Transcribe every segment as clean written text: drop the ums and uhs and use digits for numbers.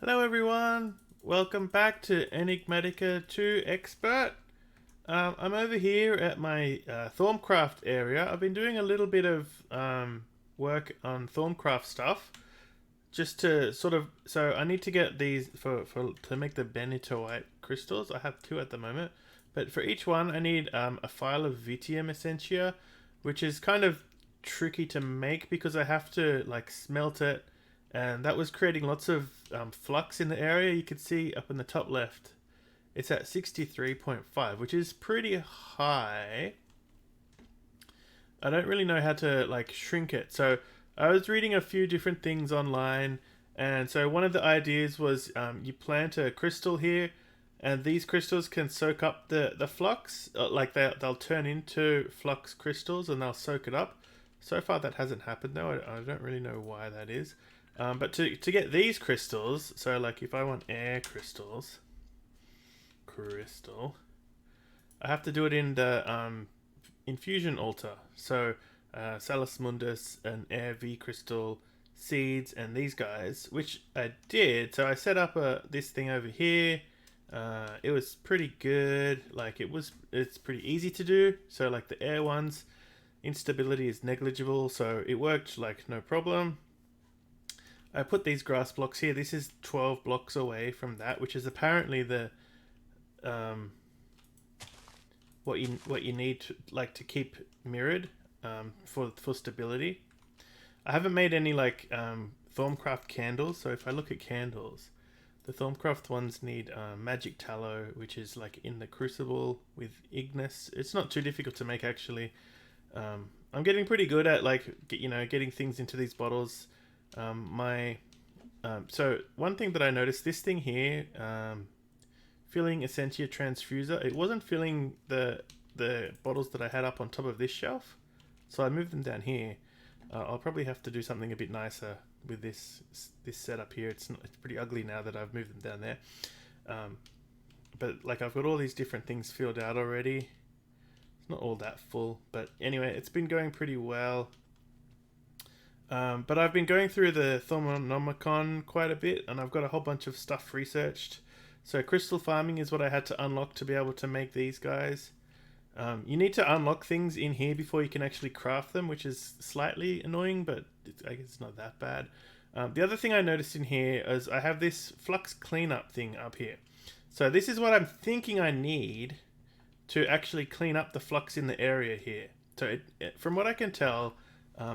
Hello everyone, welcome back to Enigmatica 2 Expert. I'm over here at my Thaumcraft area. I've been doing a little bit of work on Thaumcraft stuff just to so I need to get these to make the benitoite crystals. I have two at the moment, but for each one I need a file of Vitium Essentia, which is kind of tricky to make because I have to like smelt it, and that was creating lots of flux in the area. You can see up in the top left it's at 63.5, which is pretty high. I don't really know how to like shrink it, so I was reading a few different things online, and so one of the ideas was you plant a crystal here, and these crystals can soak up the flux, like they'll turn into flux crystals and they'll soak it up. So far that hasn't happened though. I don't really know why that is. But to get these crystals, so like if I want air crystal, I have to do it in the infusion altar. So Salus Mundus and air V crystal seeds and these guys, which I did. So I set up this thing over here. It was pretty good. Like it's pretty easy to do. So like the air ones, instability is negligible, so it worked like no problem. I put these grass blocks here. This is 12 blocks away from that, which is apparently the what you need to, like, to keep mirrored for stability. I haven't made any like Thaumcraft candles, so if I look at candles, the Thaumcraft ones need magic tallow, which is like in the crucible with Ignis. It's not too difficult to make actually. I'm getting pretty good at like getting things into these bottles. So one thing that I noticed, this thing here, filling Essentia transfuser, it wasn't filling the bottles that I had up on top of this shelf, so I moved them down here. I'll probably have to do something a bit nicer with this setup here. It's pretty ugly now that I've moved them down there. But like I've got all these different things filled out already. It's not all that full, but anyway, it's been going pretty well. But I've been going through the Thaumonomicon quite a bit, and I've got a whole bunch of stuff researched. So crystal farming is what I had to unlock to be able to make these guys. You need to unlock things in here before you can actually craft them, which is slightly annoying, but I guess it's not that bad. The other thing I noticed in here is I have this flux cleanup thing up here. So this is what I'm thinking I need to actually clean up the flux in the area here. So from what I can tell,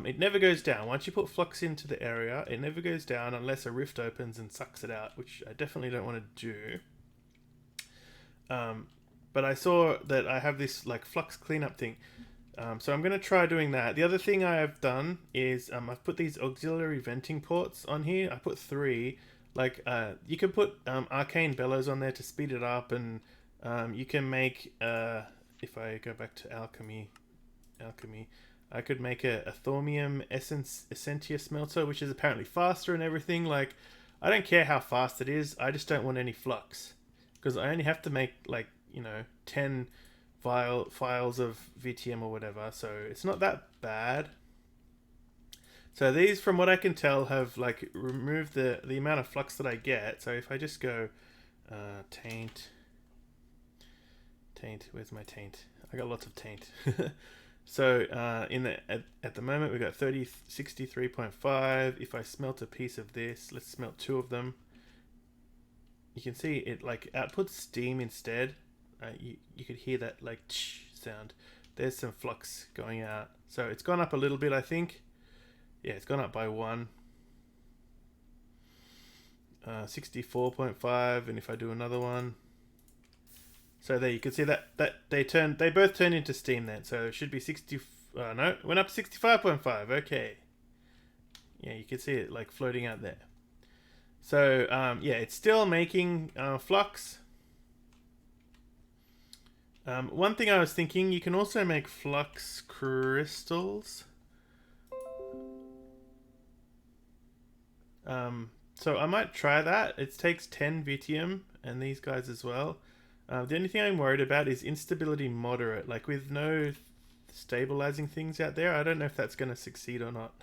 it never goes down. Once you put flux into the area, it never goes down unless a rift opens and sucks it out, which I definitely don't want to do. But I saw that I have this like flux cleanup thing. So I'm going to try doing that. The other thing I have done is I've put these auxiliary venting ports on here. I put 3. Like you can put arcane bellows on there to speed it up, and you can make, if I go back to alchemy, I could make a Thaumium Essentia smelter, which is apparently faster and everything. Like, I don't care how fast it is, I just don't want any flux. Because I only have to make, like, 10 vials of VTM or whatever, so it's not that bad. So these, from what I can tell, have, like, removed the amount of flux that I get. So if I just go, taint, where's my taint? I got lots of taint. So at the moment we've got 63.5. If I smelt a piece of this, let's smelt 2 of them. You can see it like outputs steam instead. You could hear that like tsh sound. There's some flux going out. So it's gone up a little bit, I think. Yeah, it's gone up by 1. 64.5, and if I do another one. So there you can see that they both turn into steam then. So it should be 60. No, it went up to 65.5. Okay. Yeah, you can see it like floating out there. So yeah, it's still making flux. One thing I was thinking, you can also make flux crystals. So I might try that. It takes 10 Vitium and these guys as well. The only thing I'm worried about is instability moderate. Like with no stabilizing things out there, I don't know if that's going to succeed or not.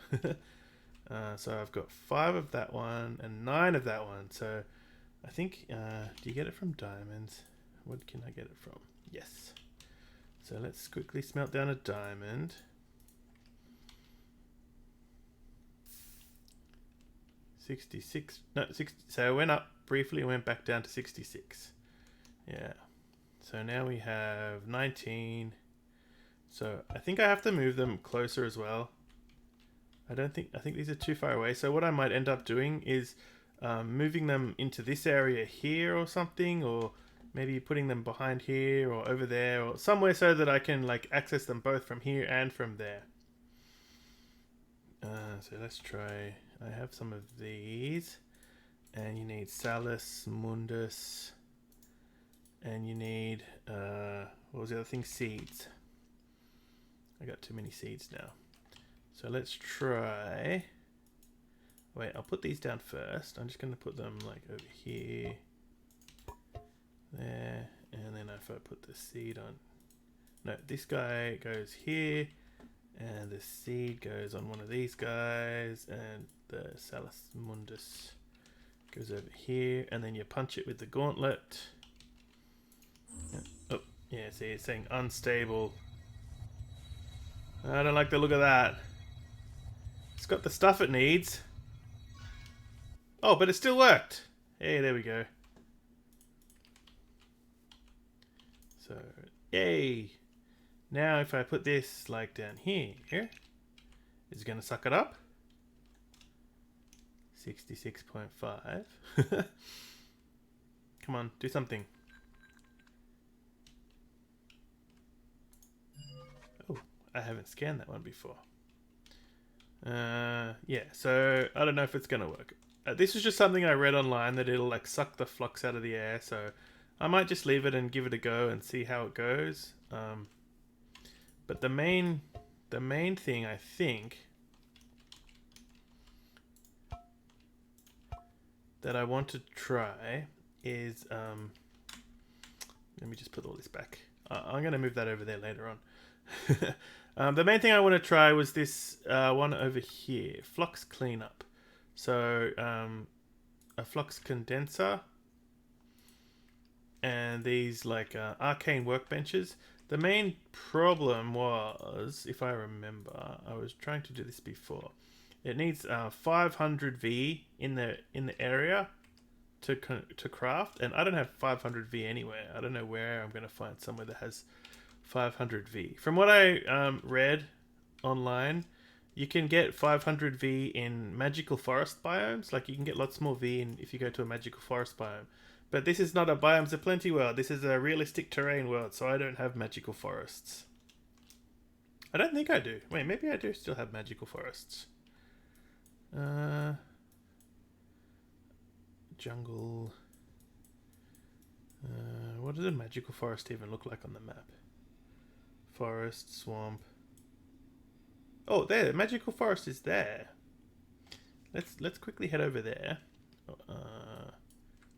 So I've got 5 of that one and 9 of that one. So I think, do you get it from diamonds? What can I get it from? Yes. So let's quickly smelt down a diamond. 66, no, 60, so it went up briefly and went back down to 66. Yeah. So now we have 19. So I think I have to move them closer as well. I think these are too far away. So what I might end up doing is moving them into this area here or something, or maybe putting them behind here or over there or somewhere so that I can like access them both from here and from there. So let's try. I have some of these, and you need Salus, Mundus, and you need what was the other thing? Seeds. I got too many seeds now. So let's try. Wait, I'll put these down first. I'm just going to put them like over here, there, and then if I put the seed on. No, this guy goes here, and the seed goes on one of these guys, and the Salus Mundus goes over here, and then you punch it with the gauntlet. Oh, yeah, see, it's saying unstable. I don't like the look of that. It's got the stuff it needs. Oh, but it still worked. Hey, there we go. So, yay. Now if I put this like down here, is it going to suck it up? 66.5. Come on, do something. Oh, I haven't scanned that one before. Yeah, so I don't know if it's going to work. This is just something I read online that it'll like suck the flux out of the air, so I might just leave it and give it a go and see how it goes. But the main thing I think that I want to try is let me just put all this back. I'm going to move that over there later on. The main thing I want to try was this one over here, flux cleanup. So a flux condenser and these like arcane workbenches. The main problem was, if I remember, I was trying to do this before. It needs 500 V in the area to craft, and I don't have 500 V anywhere. I don't know where I'm going to find somewhere that has 500 V. From what I read online, you can get 500 V in magical forest biomes. Like you can get lots more V if you go to a magical forest biome. But this is not a biomes aplenty world. This is a realistic terrain world, so I don't have magical forests. I don't think I do. Wait, maybe I do still have magical forests. Jungle. What does a magical forest even look like on the map? Forest, swamp. Oh, there, the magical forest is there. Let's quickly head over there.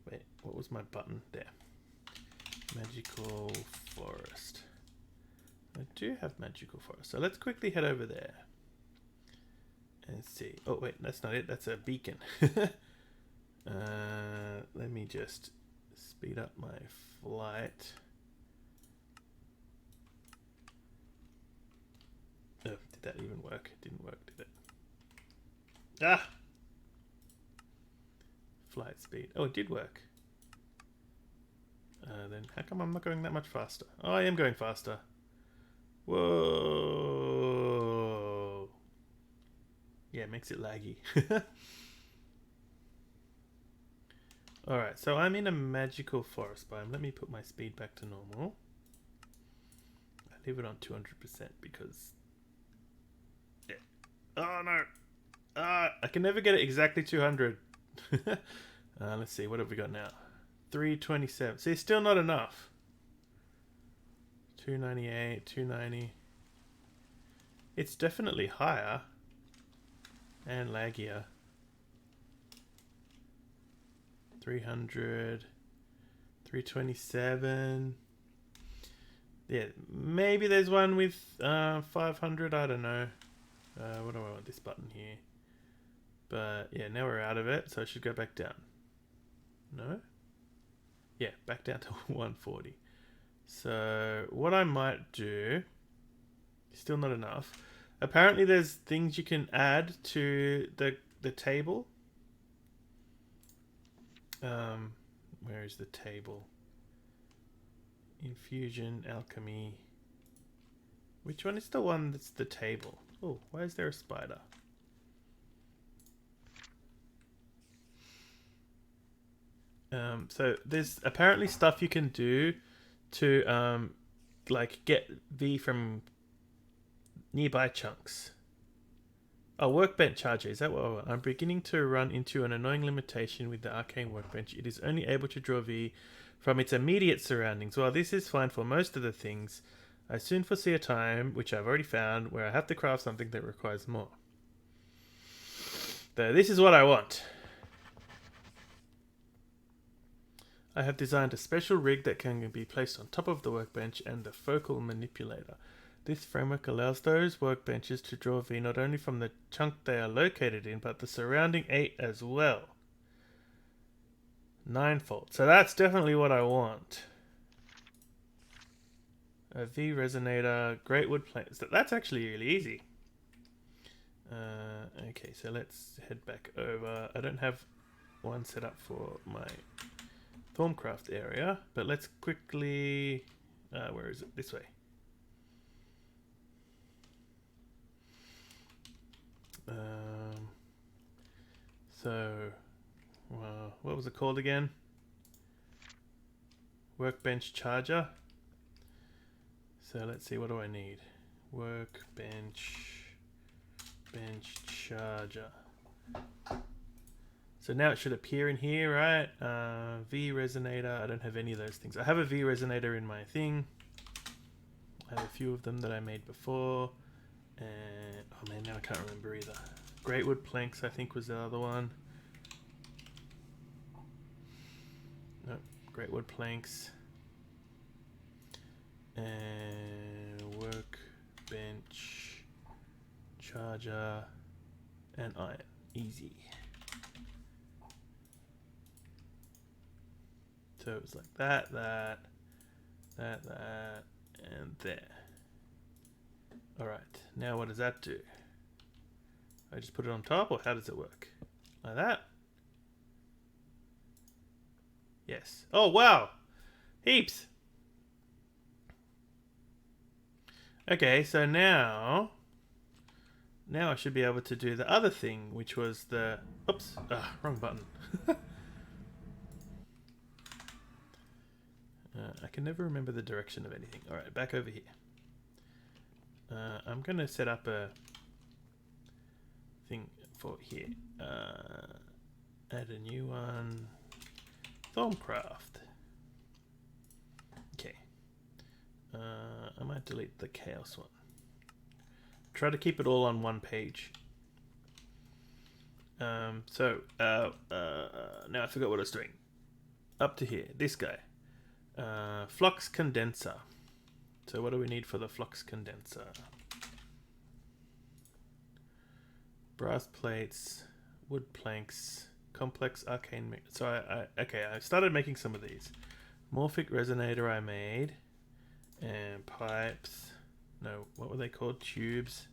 Wait, what was my button? There. Magical forest. I do have magical forest. So let's quickly head over there. And see. Oh, wait, that's not it. That's a beacon. Let me just speed up my flight. Oh, did that even work? It didn't work, did it? Ah! Flight speed. Oh, it did work. Then how come I'm not going that much faster? Oh, I am going faster. Whoa! Yeah, it makes it laggy. Alright, so I'm in a magical forest biome. Let me put my speed back to normal. I leave it on 200% because... Yeah. Oh no! I can never get it exactly 200. Let's see, what have we got now? 327. See, still not enough. 298, 290. It's definitely higher. And laggier. 300. 327. Yeah, maybe there's one with 500. I don't know. What do I want? This button here. But yeah, now we're out of it, so I should go back down. No? Yeah, back down to 140. So what I might do, still not enough. Apparently there's things you can add to the table. Where is the table? Infusion, alchemy. Which one is the one that's the table? Oh, why is there a spider? So there's apparently stuff you can do to like get V from nearby chunks. Oh, workbench charger. Is that what I'm beginning to run into an annoying limitation with the arcane workbench? It is only able to draw V from its immediate surroundings. While this is fine for most of the things, I soon foresee a time, which I've already found, where I have to craft something that requires more. Though this is what I want. I have designed a special rig that can be placed on top of the workbench and the focal manipulator. This framework allows those workbenches to draw V not only from the chunk they are located in, but the surrounding 8 as well. Ninefold. So that's definitely what I want. A V resonator, great wood planks. That's actually really easy. Okay, so let's head back over. I don't have one set up for my Thaumcraft area, but let's quickly... where is it? This way. So, what was it called again? Workbench charger. So let's see, what do I need? Workbench charger. So now it should appear in here, right? V resonator. I don't have any of those things. I have a V resonator in my thing. I have a few of them that I made before. And oh man, now I can't remember either. Great wood planks, I think, was the other one. Nope, great wood planks. And workbench charger and iron. Easy. So it was like that, and there. Alright, now what does that do? I just put it on top, or how does it work? Like that? Yes. Oh, wow! Heaps! Okay, so now I should be able to do the other thing, which was the... Oops! Wrong button. I can never remember the direction of anything. Alright, back over here. I'm going to set up a thing for here. Add a new one. Thaumcraft. Okay. I might delete the chaos one. Try to keep it all on one page. Now I forgot what I was doing. Up to here. This guy. Flux condenser. So what do we need for the flux condenser? Brass plates, wood planks, complex arcane. So I started making some of these. Morphic resonator I made, and pipes. No, what were they called? Tubes.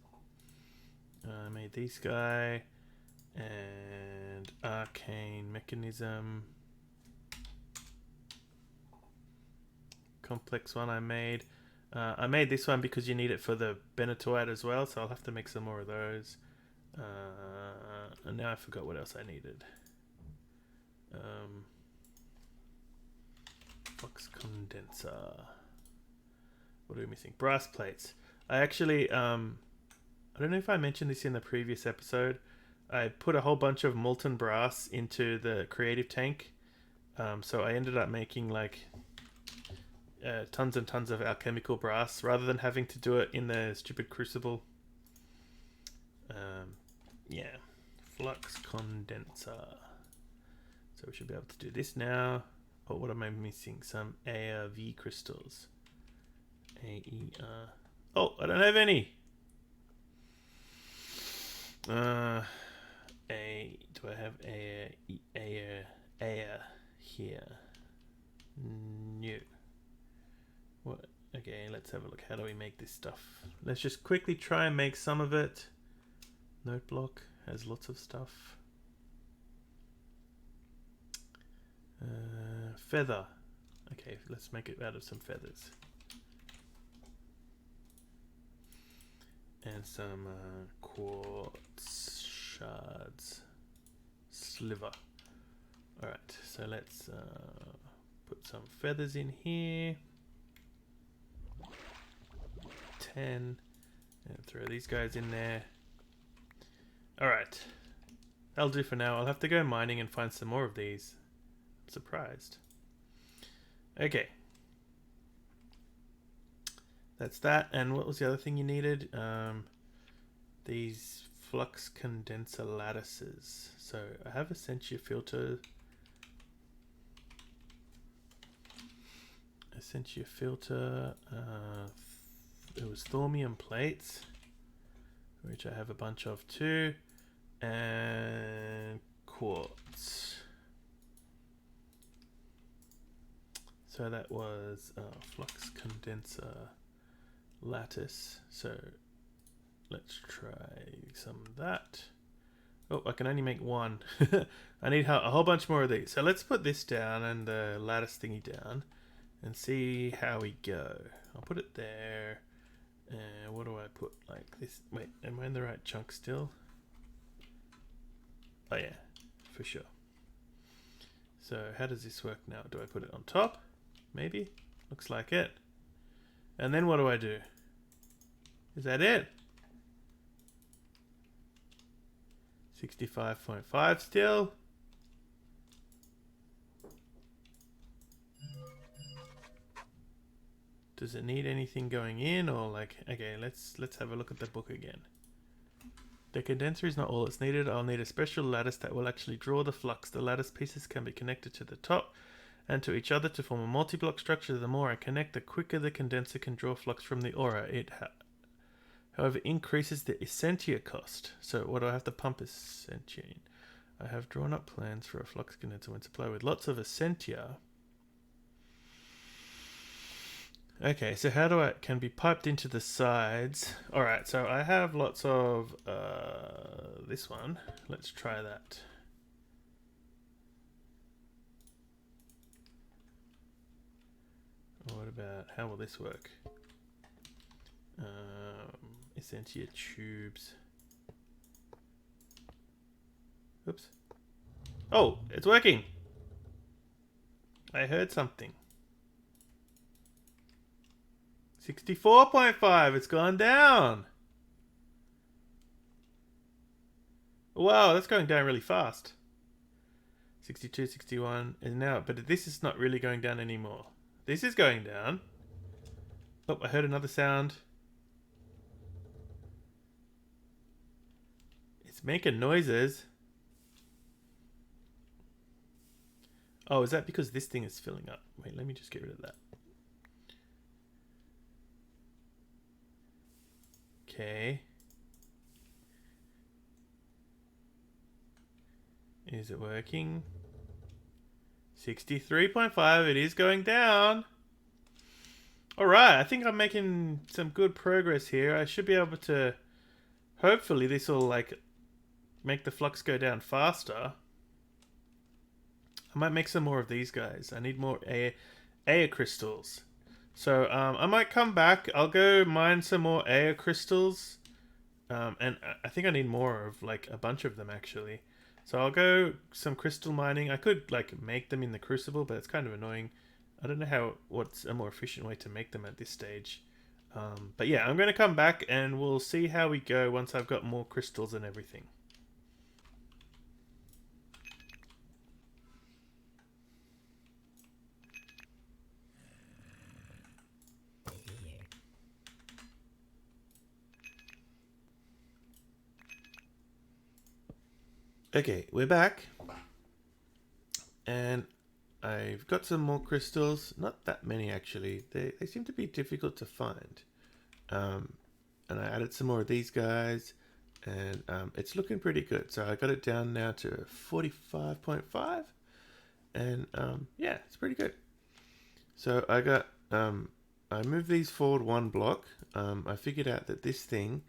I made this guy, and arcane mechanism. Complex one I made. I made this one because you need it for the Benetoite as well, so I'll have to make some more of those. And now I forgot what else I needed. Flux condenser. What are we missing? Brass plates. I actually, I don't know if I mentioned this in the previous episode. I put a whole bunch of molten brass into the creative tank. So I ended up making like tons and tons of alchemical brass rather than having to do it in the stupid crucible. Yeah, flux condenser. So we should be able to do this now. Oh, what am I missing? Some ARV crystals. AER. Oh, I don't have any. Do I have air here? New. What? Okay, let's have a look. How do we make this stuff? Let's just quickly try and make some of it. Note block has lots of stuff. Feather. Okay, let's make it out of some feathers. And some quartz shards. Sliver. Alright, so let's put some feathers in here. 10. And throw these guys in there. Alright. That'll do for now. I'll have to go mining and find some more of these. I'm surprised. Okay. That's that. And what was the other thing you needed? These flux condenser lattices. So I have Essentia filter. Essentia filter. It was Thaumium plates, which I have a bunch of too, and quartz. So that was flux condenser lattice. So let's try some of that. Oh, I can only make one. I need a whole bunch more of these. So let's put this down and the lattice thingy down and see how we go. I'll put it there. What do I put like this? Wait, am I in the right chunk still? Oh yeah, for sure. So how does this work now? Do I put it on top? Maybe. Looks like it. And then what do I do? Is that it? 65.5 still. Does it need anything going in, or like, okay, let's have a look at the book again. The condenser is not all that's needed. I'll need a special lattice that will actually draw the flux. The lattice pieces can be connected to the top and to each other to form a multi-block structure. The more I connect, the quicker the condenser can draw flux from the aura. It however increases the Essentia cost. So what do I have to pump Essentia in? I have drawn up plans for a flux condenser when supplied with lots of Essentia. Okay, so how do I can be piped into the sides? All right, so I have lots of this one. Let's try that. What about how will this work? Essentia tubes. Oops. Oh, it's working. I heard something. 64.5, it's gone down. Wow, that's going down really fast. 62, 61, and now, but this is not really going down anymore. This is going down. Oh, I heard another sound. It's making noises. Oh, is that because this thing is filling up? Wait, let me just get rid of that. Okay. Is it working? 63.5, it is going down. Alright, I think I'm making some good progress here. I should be able to... Hopefully this will like make the flux go down faster. I might make some more of these guys. I need more air crystals. So I might come back. I'll go mine some more air crystals. And I think I need more of like a bunch of them actually. So I'll go some crystal mining. I could like make them in the crucible, but it's kind of annoying. I don't know what's a more efficient way to make them at this stage. But yeah, I'm going to come back and we'll see how we go once I've got more crystals and everything. Okay, we're back. And I've got some more crystals. Not that many, actually. They seem to be difficult to find. And I added some more of these guys. And it's looking pretty good. So I got it down now to 45.5. and yeah, it's pretty good. So I got I moved these forward 1 block. I figured out that this thing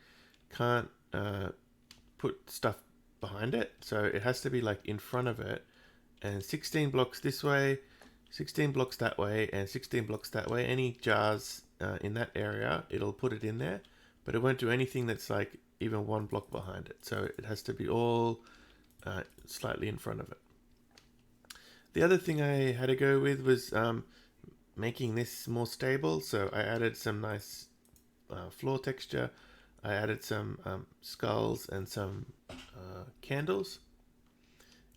can't put stuff behind it, so it has to be like in front of it, and 16 blocks this way, 16 blocks that way, and 16 blocks that way. Any jars in that area, it'll put it in there, but it won't do anything that's like even 1 block behind it. So it has to be all slightly in front of it. The other thing I had to go with was making this more stable. So I added some nice floor texture. I added some skulls and some candles.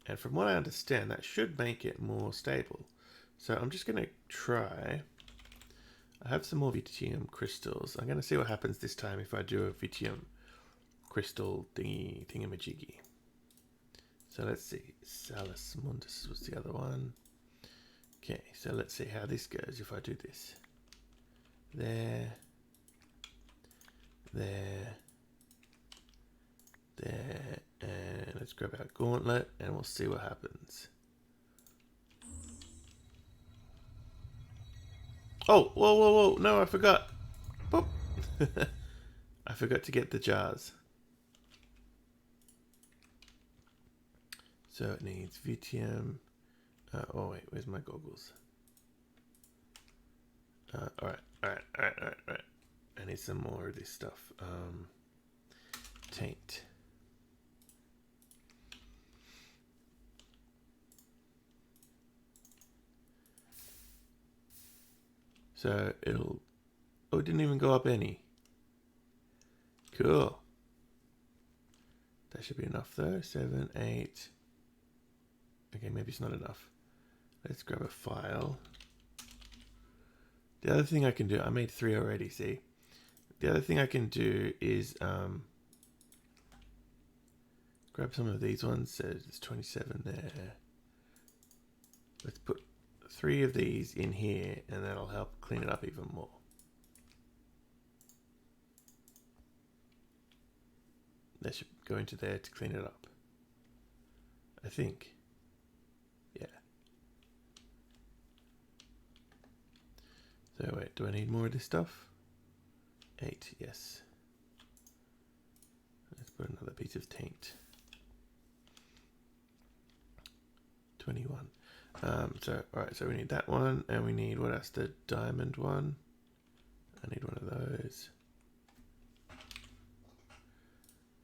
And from what I understand, that should make it more stable. So I'm just going to try. I have some more Vitium crystals. I'm going to see what happens this time if I do a Vitium crystal thingamajiggy. So let's see. Salus Mundus was the other one. Okay, so let's see how this goes if I do this. There. There. There. And let's grab our gauntlet and we'll see what happens. Oh, whoa, whoa, whoa. No, I forgot. Boop. I forgot to get the jars. So it needs Vitium. Oh wait, where's my goggles? Alright. I need some more of this stuff. Taint. So it'll... Oh, it didn't even go up any. Cool. That should be enough though. 7, 8. Okay, maybe it's not enough. Let's grab a file. The other thing I can do... I made 3 already, see? The other thing I can do is... grab some of these ones. So there's 27 there. Let's put 3 of these in here and that'll help clean it up even more. That should go into there to clean it up. I think. Yeah. So wait, do I need more of this stuff? 8, yes. Let's put another piece of taint. 21. Alright, so we need that one, and we need, what else? The diamond one. I need one of those.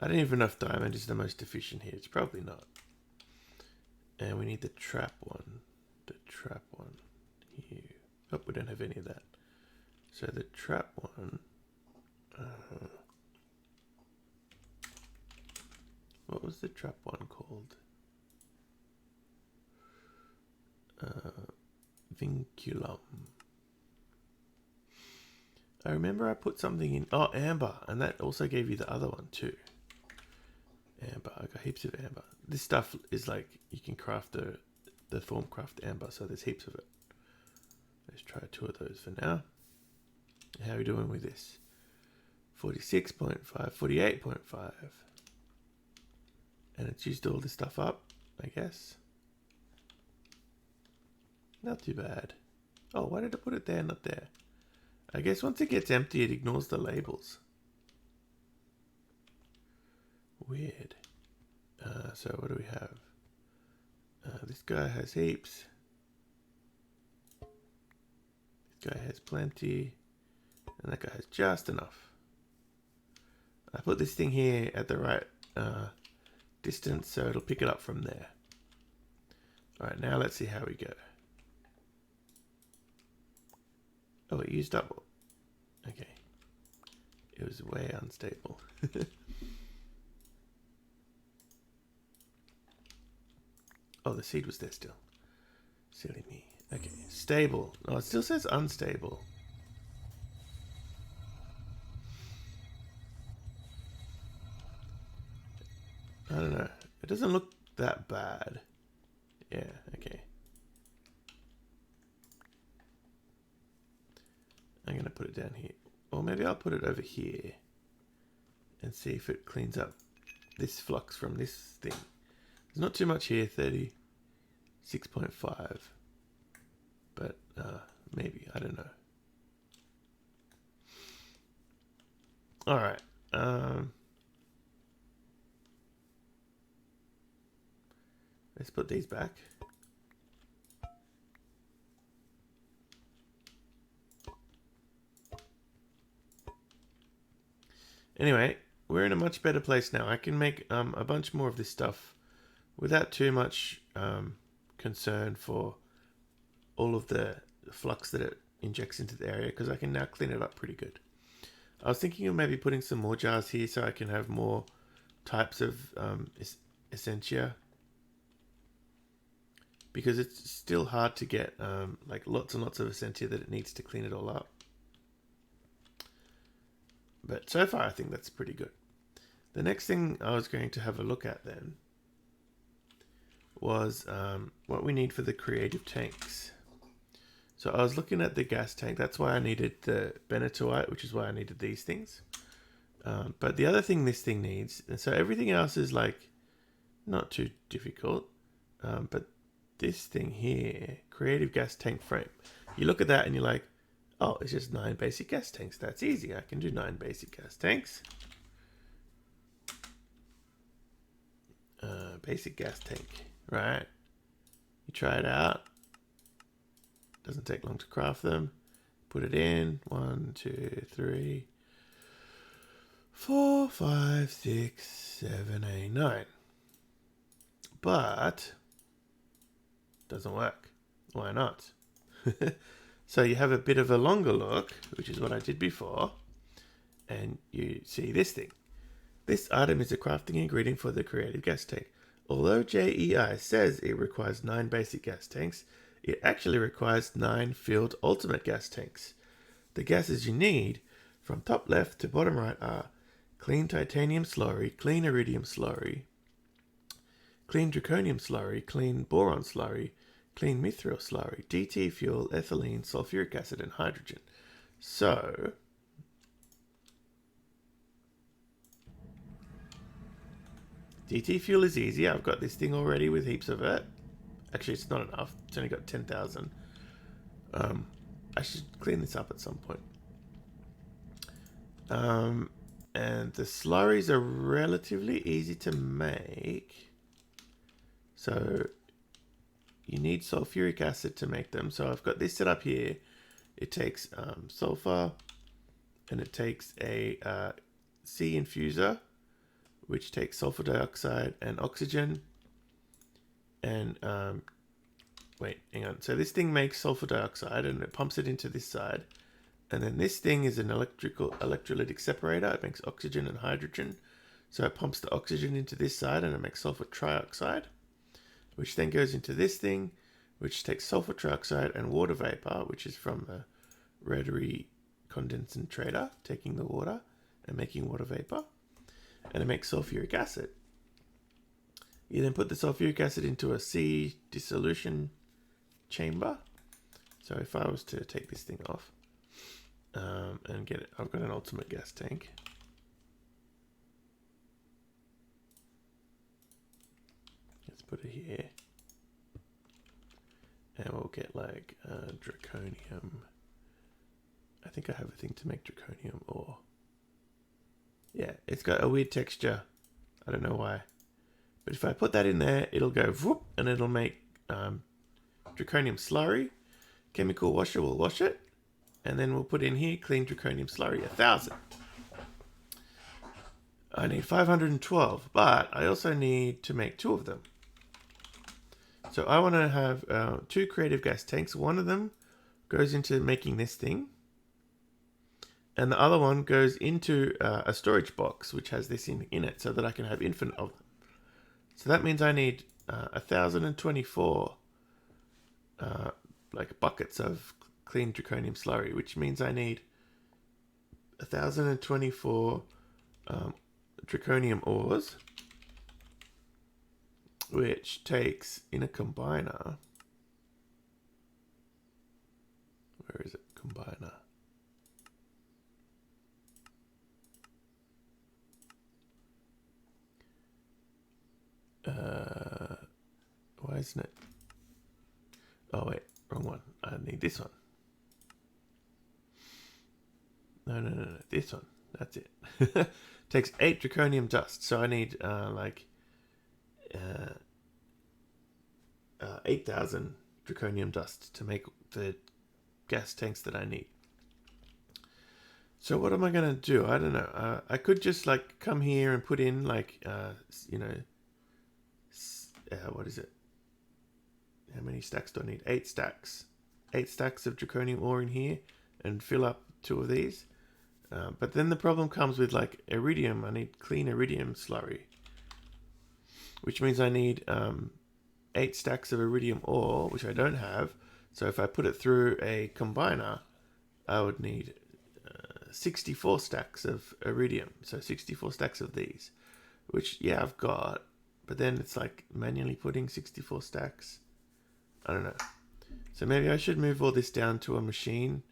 I don't even know if diamond is the most efficient here. It's probably not. And we need the trap one. The trap one here. Oh, we don't have any of that. So the trap one. What was the trap one called? Vinculum. I remember I put something in. Oh, amber. And that also gave you the other one too. Amber. I got heaps of amber. This stuff is like, you can craft the Thaumcraft amber, so there's heaps of it. Let's try 2 of those for now. How are we doing with this? 46.5, 48.5. And it's used all this stuff up, I guess. Not too bad. Oh, why did I put it there, not there? I guess once it gets empty, it ignores the labels. Weird. So what do we have? This guy has heaps. This guy has plenty. And that guy has just enough. I put this thing here at the right distance, so it'll pick it up from there. Alright, now let's see how we go. Oh, it used up. Okay. It was way unstable. Oh, the seed was there still. Silly me. Okay, stable. Oh, it still says unstable. I don't know. It doesn't look that bad. Yeah, okay. I'm going to put it down here. Or maybe I'll put it over here. And see if it cleans up this flux from this thing. There's not too much here. 30, 6.5. But maybe, I don't know. Alright. Let's put these back. Anyway, we're in a much better place now. I can make a bunch more of this stuff without too much concern for all of the flux that it injects into the area, because I can now clean it up pretty good. I was thinking of maybe putting some more jars here so I can have more types of Essentia, because it's still hard to get like lots and lots of Essentia that it needs to clean it all up. But so far I think that's pretty good. The next thing I was going to have a look at then was what we need for the creative tanks. So I was looking at the gas tank. That's why I needed the Benitoite, which is why I needed these things. But the other thing this thing needs, and so everything else is like not too difficult, but this thing here, creative gas tank frame. You look at that and you're like, oh, it's just 9 basic gas tanks. That's easy. I can do 9 basic gas tanks. Basic gas tank, right? You try it out. Doesn't take long to craft them. Put it in. 1, 2, 3, 4, 5, 6, 7, 8, 9. But doesn't work. Why not? So you have a bit of a longer look, which is what I did before, and you see this thing. This item is a crafting ingredient for the creative gas tank. Although JEI says it requires 9 basic gas tanks, it actually requires 9 filled ultimate gas tanks. The gases you need from top left to bottom right are clean titanium slurry, clean iridium slurry, clean draconium slurry, clean boron slurry, clean mithril slurry, DT fuel, ethylene, sulfuric acid, and hydrogen. So DT fuel is easy. I've got this thing already with heaps of it. Actually, it's not enough. It's only got 10,000. I should clean this up at some point. And the slurries are relatively easy to make. So you need sulfuric acid to make them. So I've got this set up here. It takes sulfur, and it takes a C infuser, which takes sulfur dioxide and oxygen. And wait, hang on. So this thing makes sulfur dioxide, and it pumps it into this side. And then this thing is an electrolytic separator. It makes oxygen and hydrogen. So it pumps the oxygen into this side, and it makes sulfur trioxide, which then goes into this thing, which takes sulfur trioxide and water vapor, which is from the rotary condensator, taking the water and making water vapor. And it makes sulfuric acid. You then put the sulfuric acid into a C dissolution chamber. So if I was to take this thing off and get it, I've got an ultimate gas tank. Let's put it here. And we'll get like draconium. I think I have a thing to make draconium ore. Yeah, it's got a weird texture. I don't know why. But if I put that in there, it'll go whoop, and it'll make draconium slurry. Chemical washer will wash it. And then we'll put in here clean draconium slurry, 1,000. I need 512, but I also need to make 2 of them. So I want to have 2 creative gas tanks. One of them goes into making this thing. And the other one goes into a storage box, which has this in it, so that I can have infinite of them. So that means I need 1,024 like buckets of clean draconium slurry, which means I need 1,024 draconium ores, which takes in a combiner. Where is it? Combiner. Why isn't it? Oh wait, wrong one. I need this one. No, this one. That's it. Takes 8 draconium dust, so I need 8,000 draconium dust to make the gas tanks that I need. So what am I gonna do? I don't know. I could just like come here and put in like what is it? How many stacks do I need? 8 stacks. 8 stacks of draconium ore in here, and fill up 2 of these. But then the problem comes with like iridium. I need clean iridium slurry, which means I need 8 stacks of iridium ore, which I don't have. So if I put it through a combiner, I would need 64 stacks of iridium. So 64 stacks of these, which, yeah, I've got. But then it's like manually putting 64 stacks. I don't know. So maybe I should move all this down to a machine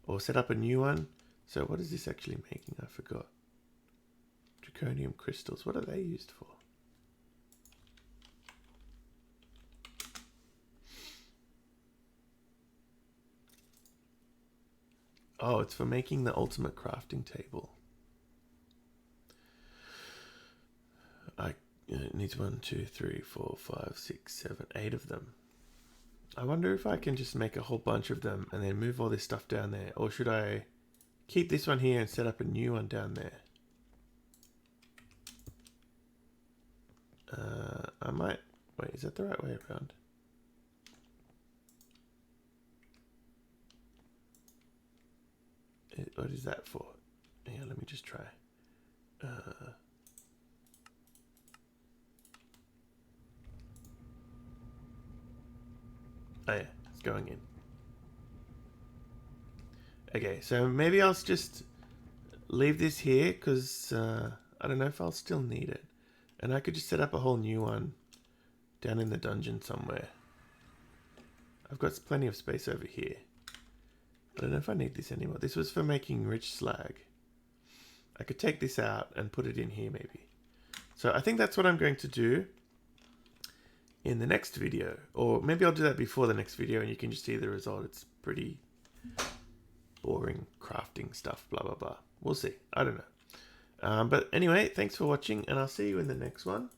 or set up a new one. So what is this actually making? I forgot. Draconium crystals. What are they used for? Oh, it's for making the ultimate crafting table. It needs 1, 2, 3, 4, 5, 6, 7, 8 of them. I wonder if I can just make a whole bunch of them and then move all this stuff down there. Or should I keep this one here and set up a new one down there? I might... Wait, is that the right way around? What is that for? Yeah, let me just try. Oh yeah, it's going in. Okay, so maybe I'll just leave this here because I don't know if I'll still need it. And I could just set up a whole new one down in the dungeon somewhere. I've got plenty of space over here. I don't know if I need this anymore. This was for making rich slag. I could take this out and put it in here maybe. So I think that's what I'm going to do in the next video. Or maybe I'll do that before the next video and you can just see the result. It's pretty boring crafting stuff, blah, blah, blah. We'll see. I don't know. But anyway, thanks for watching and I'll see you in the next one.